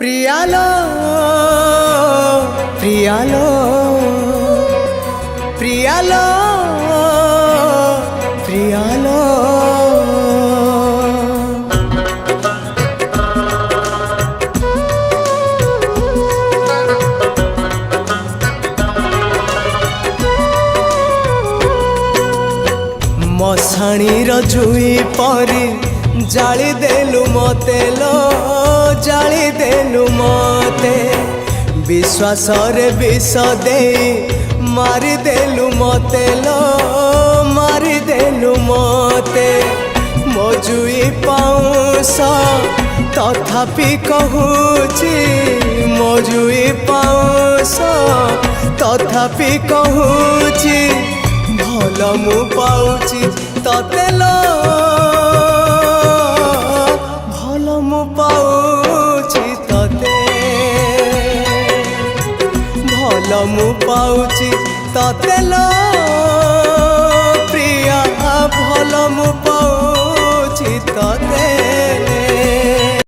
प्रियालो प्रियालो प्रियालो प्रियालो मशाणी जुई परी जाली देलु मते लो जाली देलु मते विश्वास रे विष दे मारी देलु मते लो मारी देलु मते मजुई पाउस तथापि कहूची मजुई पाउस तथापि कहूची भल मु पाउची तते लो भल मु पाउची तते भल मु पाउची तते लो प्रिया भल मु पाउची तते।